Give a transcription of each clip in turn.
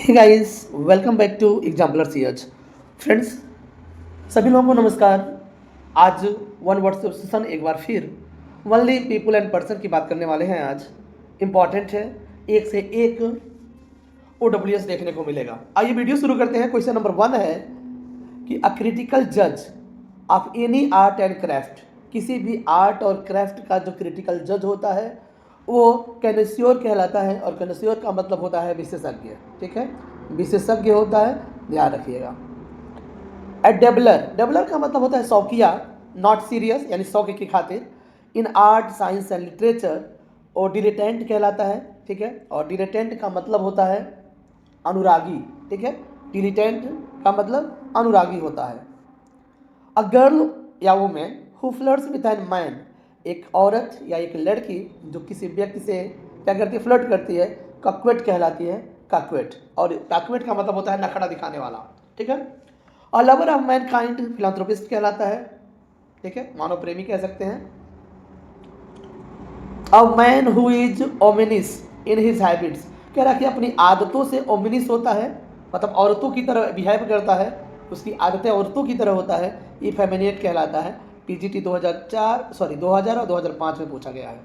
Hey guys, welcome back to Exemplar CH. Friends, सभी लोगों को नमस्कार। आज वन वर्ड सेशन एक बार फिर ओनली पीपल एंड पर्सन की बात करने वाले हैं। आज इम्पॉर्टेंट है, एक से एक OWS देखने को मिलेगा। आइए वीडियो शुरू करते हैं। क्वेश्चन नंबर 1 है कि अ क्रिटिकल जज of any art and craft, किसी भी आर्ट और क्राफ्ट का जो क्रिटिकल जज होता है वो कैनेसियोर कहलाता है। और कैनेसियोर का मतलब होता है विशेषज्ञ। ठीक है, विशेषज्ञ होता है, ध्यान रखिएगा। ए डेबलर, डेबलर का मतलब होता है शौकिया, नॉट सीरियस यानी शौक की खातिर। इन आर्ट साइंस एंड लिटरेचर और डिलेटेंट कहलाता है। ठीक है, और डिलेटेंट का मतलब होता है अनुरागी। ठीक है, डिलेटेंट का मतलब अनुरागी होता है। अ गर्ल या women who flirts with an man, एक औरत या एक लड़की जो किसी व्यक्ति से क्या करती है, फ्लर्ट करती है, कक्वेट कहलाती है। कक्वेट, और कक्वेट का मतलब होता है नखड़ा दिखाने वाला। ठीक है, और lover of mankind philanthropist कहलाता है। ठीक है, मानव प्रेमी कह सकते हैं। A man who is omnivorous in his habits, कह रहा कि अपनी आदतों से ओमिनिस होता है, मतलब औरतों की तरह बिहेव करता है, उसकी आदतें औरतों की तरह होता है, इफेमिनेट कहलाता है। पीजीटी 2000 और 2005 में पूछा गया है।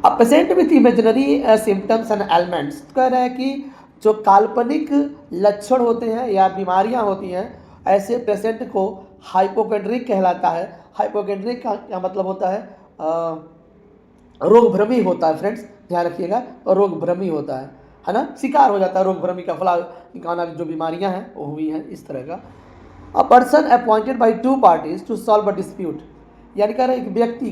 अब patient with imaginary symptoms and elements, कह रहा है कि जो काल्पनिक लक्षण होते हैं या बीमारियां होती हैं, ऐसे पेशेंट को हाइपोकेंड्रिक कहलाता है। हाइपोकेंड्रिक का क्या मतलब होता है, रोग भ्रमी होता है। फ्रेंड्स ध्यान रखिएगा, और रोग भ्रमी होता है ना, शिकार हो जाता है रोग भ्रमी का, फलाना जो बीमारियां हैं वो हुई हैं इस तरह का। A person appointed by two parties to solve a dispute, यानी कह रहे हैं एक व्यक्ति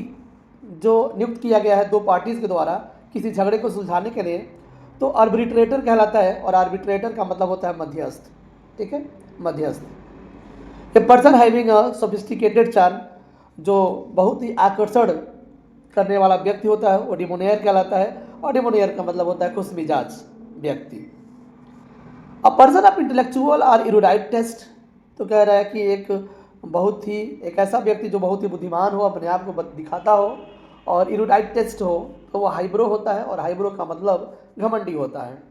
जो नियुक्त किया गया है दो पार्टीज के द्वारा किसी झगड़े को सुलझाने के लिए, तो आर्बिट्रेटर कहलाता है। और आर्बिट्रेटर का मतलब होता है मध्यस्थ। ठीक है, मध्यस्थ। A person having a sophisticated charm, जो बहुत ही आकर्षण करने वाला व्यक्ति होता है वो डिमोनियर कहलाता है। और डिमोनियर का मतलब होता है खुश मिजाज व्यक्ति। अ पर्सन ऑफ इंटेलेक्चुअल और इरूडाइट टेस्ट, तो कह रहा है कि एक ऐसा व्यक्ति जो बहुत ही बुद्धिमान हो, अपने आप को दिखाता हो, और इरूडाइट टेस्ट हो, तो वो हाइब्रो होता है। और हाइब्रो का मतलब घमंडी होता है।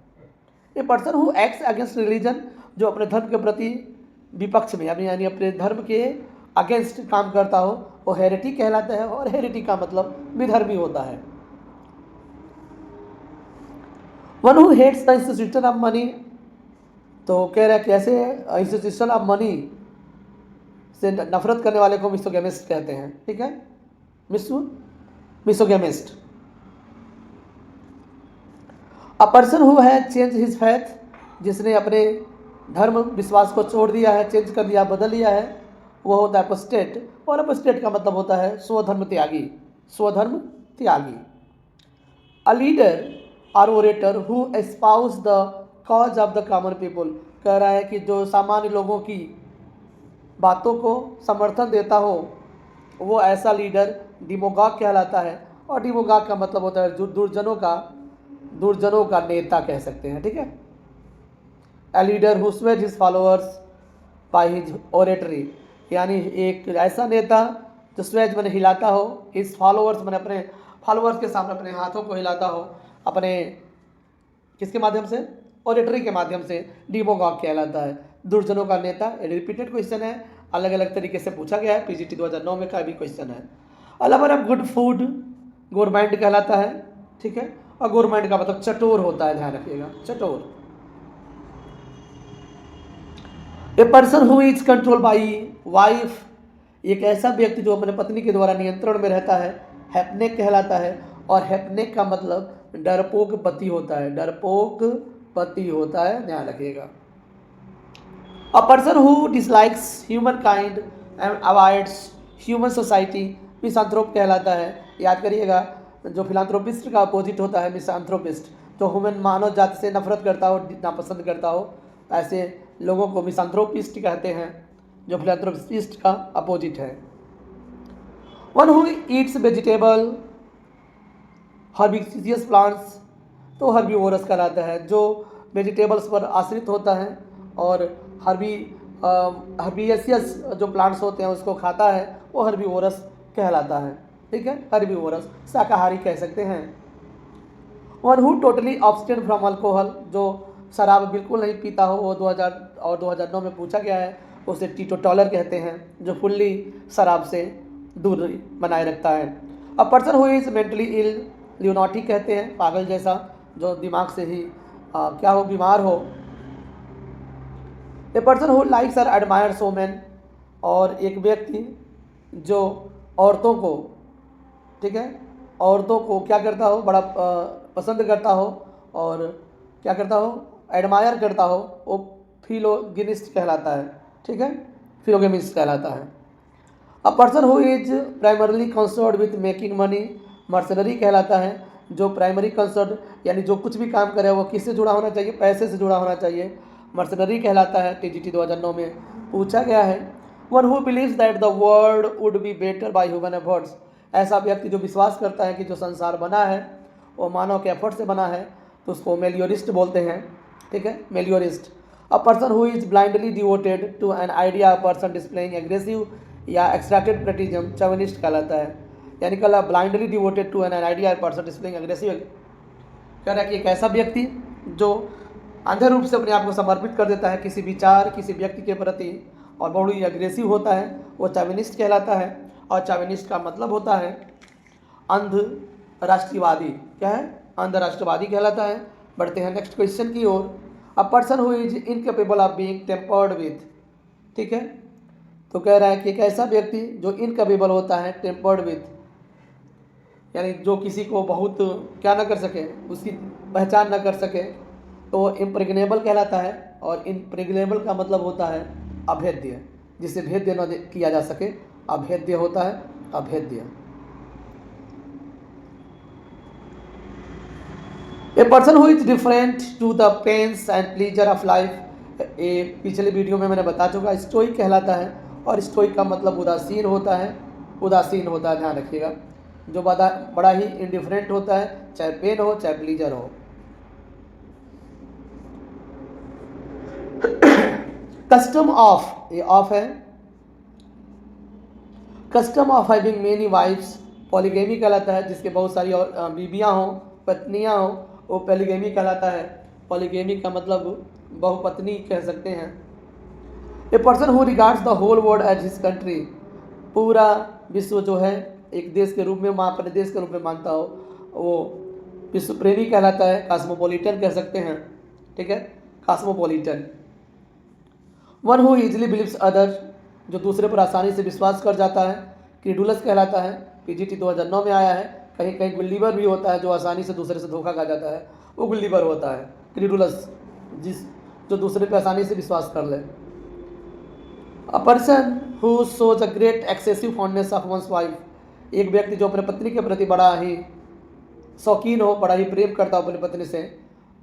ए person who acts against religion, जो अपने धर्म के प्रति विपक्ष में यानी अपने धर्म के अगेंस्ट काम करता हो, वो हेरेटिक कहलाता है। और हेरेटिक का मतलब विधर्मी होता है। One who hates the institution of money, तो कह रहा है कि ऐसे इंस्टीट्यूशन ऑफ मनी से नफरत करने वाले को मिसोगेमिस्ट कहते हैं। ठीक है, मिसोगेमिस्ट। अ पर्सन हु है चेंज हिज फैथ, जिसने अपने धर्म विश्वास को छोड़ दिया है, चेंज कर दिया, बदल लिया है, वो होता है अपोस्टेट। और अपोस्टेट का मतलब होता है स्वधर्म त्यागी, स्वधर्म त्यागी। अ लीडर और orator who espouse the cause of the common people, कह रहा है कि जो सामान्य लोगों की बातों को समर्थन देता हो, वो ऐसा लीडर डिमोगाग कहलाता है। और डिमोगाग का मतलब होता है जो दुर्जनों का नेता कह सकते हैं। ठीक है, a leader who Suez his followers by his oratory, यानी एक ऐसा नेता जो स्वेज मैंने हिलाता हो, हिज फॉलोअर्स मैंने अपने फॉलोअर्स के सामने अपने हाथों को हिलाता हो, अपने किसके माध्यम से, ओरेटरी के माध्यम से, डिमोगाग कहलाता है, दुर्जनों का नेता। रिपीटेड क्वेश्चन है, अलग अलग तरीके से पूछा गया है, पीजीटी 2009 में का भी क्वेश्चन है। लवर ऑफ गुड फूड गोरमैंड कहलाता है। ठीक है, और गोरमैंड का मतलब चटोर होता है, ध्यान रखिएगा, चटोर। A person who is control by wife, एक ऐसा व्यक्ति जो अपने पत्नी के द्वारा नियंत्रण में रहता है, हैपनेक कहलाता है। और हैपनेक का मतलब डरपोक पति होता है, डरपोक पति होता है, ध्यान रखिएगा। A person who dislikes humankind and avoids human society, misanthrope कहलाता है। याद करिएगा, जो फिलांथ्रोपिस्ट का अपोजिट होता है मिसांथ्रोपिस्ट, जो ह्यूमन मानव जाति से नफरत करता हो, नापसंद करता हो, ऐसे लोगों को मिसांथ्रोपिस्ट कहते हैं, जो फिलांथ्रोपिस्ट का अपोजिट है। One who eats vegetable herbaceous plants, तो हर्बीवोरस कहलाता है, जो वेजिटेबल्स पर आश्रित होता है और हर्बियसियस जो प्लांट्स होते हैं उसको खाता है, वो हर्बीवोरस कहलाता है। ठीक है, हर्बीवोरस शाकाहारी कह सकते हैं। One who totally abstain from alcohol, जो शराब बिल्कुल नहीं पीता हो, वो 2009 में पूछा गया है, उसे टीटोटॉलर कहते हैं, जो फुल्ली शराब से दूरी बनाए रखता है। A person who is mentally ill, lunatic कहते हैं, पागल जैसा, जो दिमाग से ही क्या हो, बीमार हो। ए पर्सन हु लाइक्स और एडमायर्स वोमेन, और एक व्यक्ति जो औरतों को, ठीक है, औरतों को क्या करता हो, बड़ा पसंद करता हो, और क्या करता हो, एडमायर करता हो, वो फिलोगिनिस्ट कहलाता है, ठीक है, फिलोगेमिस्ट कहलाता है। A person who is primarily concern with making money, mercenary कहलाता है, जो प्राइमरी कंसर्न यानी जो कुछ भी काम करे वो किससे जुड़ा होना चाहिए, पैसे से जुड़ा होना चाहिए, मर्सनरी कहलाता है। टीजीटी 2009 में पूछा गया है। One who believes that the world would be better by human efforts, ऐसा व्यक्ति जो विश्वास करता है कि जो संसार बना है वो मानव के एफर्ट से बना है, तो उसको मेलियोरिस्ट बोलते हैं, ठीक है, meliorist. A person who is blindly devoted to an idea, a person displaying aggressive या एक्सट्रैक्टेड पेट्रिज्म, चौविनिस्ट कहलाता है। यानी कल blindly devoted to an idea, a person displaying aggressive, कह रहा है कि एक ऐसा व्यक्ति जो अंधे रूप से अपने आप को समर्पित कर देता है किसी विचार, किसी व्यक्ति के प्रति, और बहुत ही अग्रेसिव होता है, वो चौविनिस्ट कहलाता है। और चौविनिस्ट का मतलब होता है अंध राष्ट्रवादी, क्या है, अंध राष्ट्रवादी कहलाता है। बढ़ते हैं नेक्स्ट क्वेश्चन की ओर। A person who is incapable of being tempered with, ठीक है, तो कह रहा है कि एक ऐसा व्यक्ति जो इनकेपेबल होता है टेम्पर्ड विथ, यानी जो किसी को बहुत क्या ना कर सके, उसकी पहचान ना कर सके, तो इम्प्रेग्नेबल कहलाता है। और इम्प्रेग्नेबल का मतलब होता है अभेद्य, जिसे भेद्य न किया जा सके, अभेद्य होता है, अभेद्य। A person who is different to the pains and pleasure of life, ये पिछले वीडियो में मैंने बता चुका, स्टोइक कहलाता है। और स्टोइक का मतलब उदासीन होता है, उदासीन होता है, ध्यान रखिएगा, जो बड़ा ही इंडिफरेंट होता है, चाहे पेन हो चाहे प्लीजर हो। कस्टम ऑफ, ये ऑफ है, custom of having many wifes, polygamy कहलाता है, जिसके बहुत सारी और बीबियाँ हों, पत्नियाँ हों, वो पॉलीगेमी कहलाता है। पॉलीगेमी का मतलब बहुपत्नी कह सकते हैं। A person who regards the whole world as his country, पूरा विश्व जो है एक देश के रूप में, अपने देश के रूप में मानता हो, वो विश्व प्रेमी कहलाता है, कॉस्मोपॉलिटन कह सकते हैं, ठीक है, cosmopolitan. One who easily believes other, जो दूसरे पर आसानी से विश्वास कर जाता है, क्रीडुलस कहलाता है। पीजीटी 2009 में आया है। कहीं कहीं गुल्लीवर भी होता है, जो आसानी से दूसरे से धोखा खा जाता है, वो गुल्लीवर होता है, क्रीडुलस, जो दूसरे पर आसानी से विश्वास कर ले। A person who shows a great excessive fondness of one's wife, एक व्यक्ति जो अपने पत्नी के प्रति बड़ा ही शौकीन हो, बड़ा ही प्रेम करता हो अपनी पत्नी से,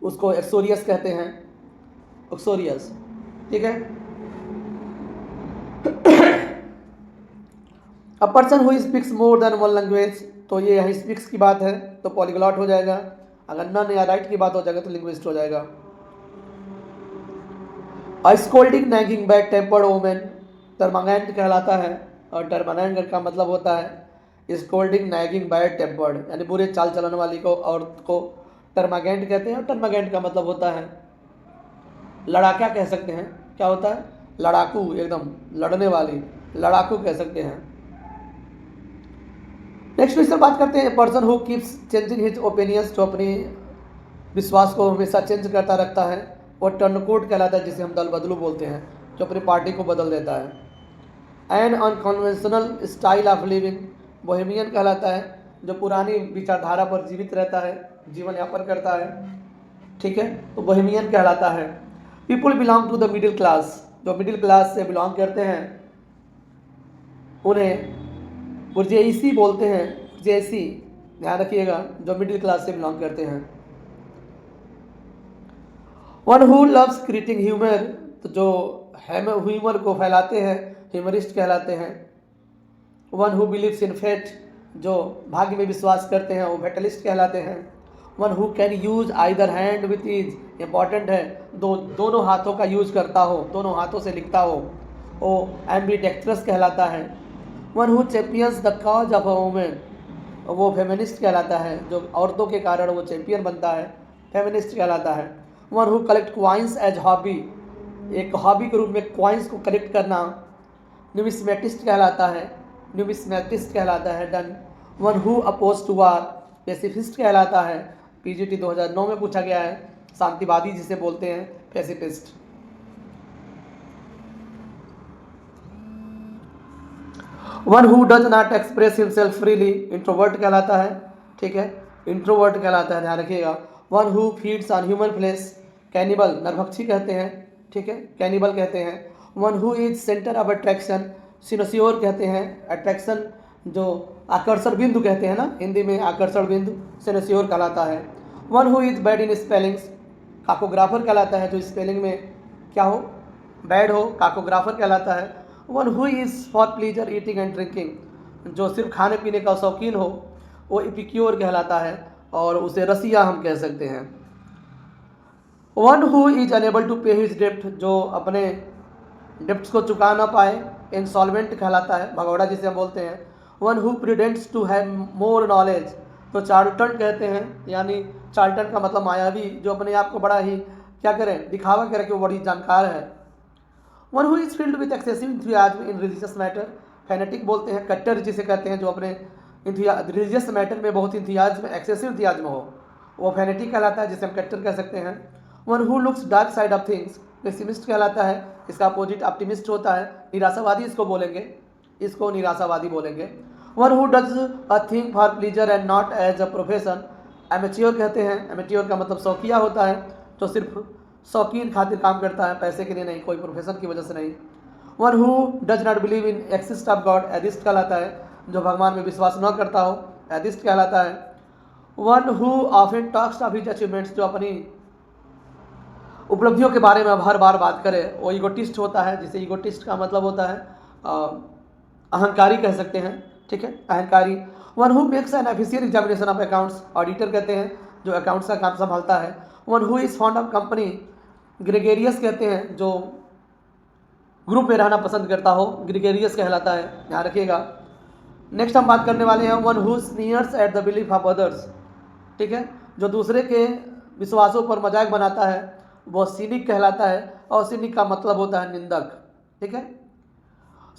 उसको एक्सोरियस कहते हैं, एक्सोरियस, ठीक है। A person who speaks more than one language, तो ये यहाँ स्पीक्स की बात है तो पॉलीग्लॉट हो जाएगा, अगर नन या राइट की बात हो जाएगा तो लिंग्विस्ट हो जाएगा। A scolding nagging bad tempered women, termagant कहलाता है। और टर्मागेंट का मतलब होता है स्कोल्डिंग नैगिंग बैड टेम्पर्ड, यानी बुरे चाल चलन वाली को औरत को टर्मागेंट कहते हैं। और टर्मागेंट का मतलब होता है लड़ाका कह सकते हैं, क्या होता है, लड़ाकू, एकदम लड़ने वाली, लड़ाकू कह सकते हैं। नेक्स्ट क्वेश्चन बात करते हैं। Person who keeps changing his opinions, जो अपनी विश्वास को हमेशा चेंज करता रखता है, वो टर्नकोट कहलाता है, जिसे हम दल बदलू बोलते हैं, जो अपनी पार्टी को बदल देता है। An unconventional style of living, bohemian कहलाता है, जो पुरानी विचारधारा पर जीवित रहता है, जीवन यापन करता है, ठीक है, तो बोहेमियन कहलाता है। People belong to the middle class, जो मिडिल क्लास से बिलोंग करते हैं उन्हें बुर्जेइसी बोलते हैं, बुर्जेइसी, ध्यान रखिएगा, जो मिडिल क्लास से बिलोंग करते हैं। One who loves creating humour, तो जो ह्यूमर को फैलाते हैं ह्यूमरिस्ट कहलाते हैं। One who believes in fate, जो भाग्य में विश्वास करते हैं, वो फेटलिस्ट कहलाते हैं। One who can use either hand with ease, important है, दोनों हाथों का यूज करता हो, दोनों हाथों से लिखता हो, वो एम्बिडेक्ट्रस कहलाता है। One who champions the cause of a women, वो फेमिनिस्ट कहलाता है, जो औरतों के कारण वो चैंपियन बनता है, फेमिनिस्ट कहलाता है। One who collect coins as hobby, एक हॉबी के रूप में क्वाइंस को कलेक्ट करना, न्यूमिस्मेटिस्ट कहलाता है, न्यूमिस्मेटिस्ट कहलाता है। Done. One who oppose to war, pacifist कहलाता है। पीजीटी 2009 में पूछा गया है, शांतिवादी जिसे बोलते हैं, pacifist. One who does not express himself freely, introvert कहलाता है, ठीक है, इंट्रोवर्ट कहलाता है, ध्यान रखिएगा। One who feeds on human flesh, cannibal, नरभक्षी कहते हैं, ठीक है, कैनिबल कहते हैं। One who is centre of attraction, cynosure कहते हैं, अट्रैक्शन जो आकर्षण बिंदु कहते हैं ना हिंदी में, आकर्षण बिंदु, सिनोसियोर कहलाता है। One who is bad in spellings, cacographer कहलाता है, जो स्पेलिंग में क्या हो, बैड हो, काकोग्राफर कहलाता है। One who is for pleaser eating and drinking, जो सिर्फ खाने पीने का शौकीन हो, वो इपिक्योर कहलाता है, और उसे रसिया हम कह सकते हैं। One who is unable to pay his डेप्ट, जो अपने डेप्ट्स को चुका ना पाए, इंसॉल्वेंट कहलाता है, भगौड़ा जिसे हम बोलते हैं। One who pretends to have more knowledge, तो चार्ल्टन कहते हैं, यानी चार्ल्टन का मतलब मायावी, जो अपने आप को बड़ा ही क्या करें, दिखावा करें कि वो बड़ी जानकार है। One who is filled with excessive enthusiasm in religious matter, fanatic बोलते हैं, कट्टर जिसे कहते हैं, जो अपने रिलीजियस मैटर में बहुत इंथुजियाज्म, एक्सेसिव इंथुजियाज्म हो, वो फैनेटिक कहलाता है, जिसे हम कट्टर कह सकते हैं। One who looks dark side of things, pessimist कहलाता है, इसका अपोजिट ऑप्टिमिस्ट होता है, निराशावादी इसको बोलेंगे, इसको निराशावादी बोलेंगे। One who does a thing for pleasure and not as a profession, amateur कहते हैं, एमेच्योर का मतलब शौकिया होता है, जो सिर्फ शौकीन खातिर काम करता है, पैसे के लिए नहीं, कोई प्रोफेशन की वजह से नहीं। One who does not believe in exist of God, atheist कहलाता है, जो भगवान में विश्वास न करता हो, एथिस्ट कहलाता है। One who often talks of his achievements, जो अपनी उपलब्धियों के बारे में हर बार बात करे, वो ईगोटिस्ट होता है, जिसे ईगोटिस्ट का मतलब होता है अहंकारी कह सकते हैं, ठीक है, अहंकारी। One who makes an official examination of accounts, auditor कहते हैं, जो अकाउंट्स का काम संभालता है। One who is fond of company, gregarious कहते हैं, जो ग्रुप में रहना पसंद करता हो, ग्रेगेरियस कहलाता है, ध्यान रखिएगा। नेक्स्ट हम बात करने वाले हैं one who sneers at the belief of others, ठीक है, जो दूसरे के विश्वासों पर मजाक बनाता है, वो सिनिक कहलाता है, और सिनिक का मतलब होता है निंदक, ठीक है।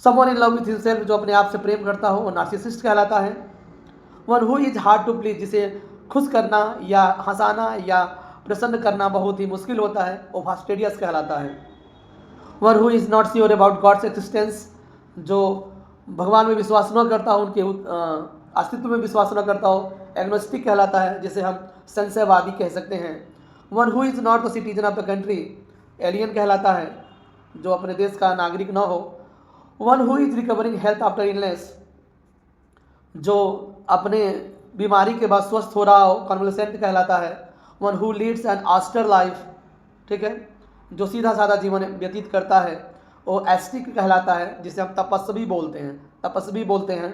Someone in love with himself, जो अपने आप से प्रेम करता हो, वो नार्सिसिस्ट कहलाता है। One who is hard to please, जिसे खुश करना या हंसाना या प्रसन्न करना बहुत ही मुश्किल होता है, वो फास्टेरियस कहलाता है। One who is not sure about God's existence, जो भगवान में विश्वास न करता हो, उनके अस्तित्व में विश्वास न करता हो, एग्नोस्टिक कहलाता है, जिसे हम संशयवादी कह सकते हैं। One who is not the citizen of the country, alien कहलाता है, जो अपने देश का नागरिक न हो। One who is recovering health after illness, जो अपने बीमारी के बाद स्वस्थ हो रहा हो, कन्वलेसेंट कहलाता है। One who leads an austere life, ठीक है, जो सीधा साधा जीवन व्यतीत करता है, वो एस्टिक कहलाता है, जिसे हम तपस्वी बोलते हैं, तपस्वी बोलते हैं।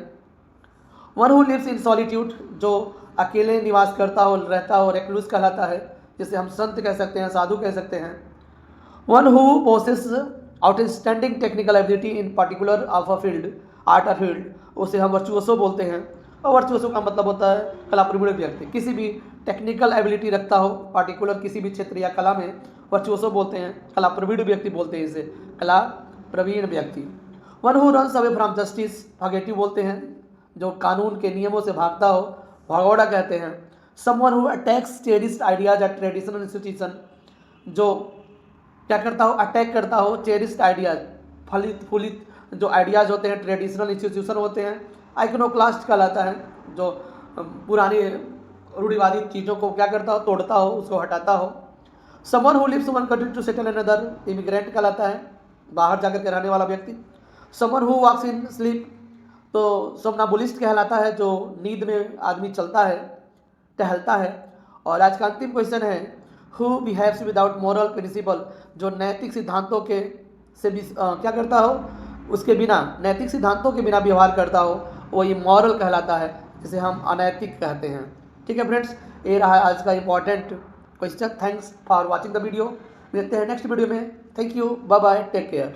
One who lives in solitude, जो अकेले निवास करता हो, रहता हो, रेक्लूस कहलाता है, जिसे हम संत कह सकते हैं, साधु कह सकते हैं। One who possess outstanding technical ability in particular of a field, art और फील्ड, उसे हम वर्चुअसो बोलते हैं, और वर्चुअसो का मतलब होता है कला प्रवीण व्यक्ति, किसी भी टेक्निकल एबिलिटी रखता हो पार्टिकुलर किसी भी क्षेत्र या कला में, वर्चुअसो बोलते हैं, कला प्रवीण व्यक्ति बोलते हैं, इसे कला प्रवीण व्यक्ति। One who runs away from justice, fugitive बोलते हैं, जो कानून के नियमों से भागता हो, भगौड़ा कहते हैं। Someone who attacks cherished ideas eight traditional institution, जो क्या करता हो, अटैक करता हो चेरिस्ड आइडियाज, फलित फूलित जो आइडियाज़ होते हैं, ट्रेडिशनल इंस्टीट्यूशन होते हैं। आइकोनोक्लास्ट कहलाता है, जो पुरानी रूढ़िवादी चीज़ों को क्या करता हो, तोड़ता हो, उसको हटाता हो। Someone who lives one country to settle in other, immigrant कहलाता है, बाहर जाकर के रहने वाला व्यक्ति। Someone who walks in sleep, तो सोमनाबुलिस्ट कहलाता है, जो नींद में आदमी चलता है, टहलता है। और आज का अंतिम क्वेश्चन है who behaves without moral principle, जो नैतिक सिद्धांतों के से भी क्या करता हो, उसके बिना, नैतिक सिद्धांतों के बिना व्यवहार करता हो, वो इमोरल कहलाता है, जिसे हम अनैतिक कहते हैं। ठीक है फ्रेंड्स, ये रहा आज का important question. Thanks for watching the video. मिलते हैं नेक्स्ट वीडियो में। Thank you, bye bye, take care.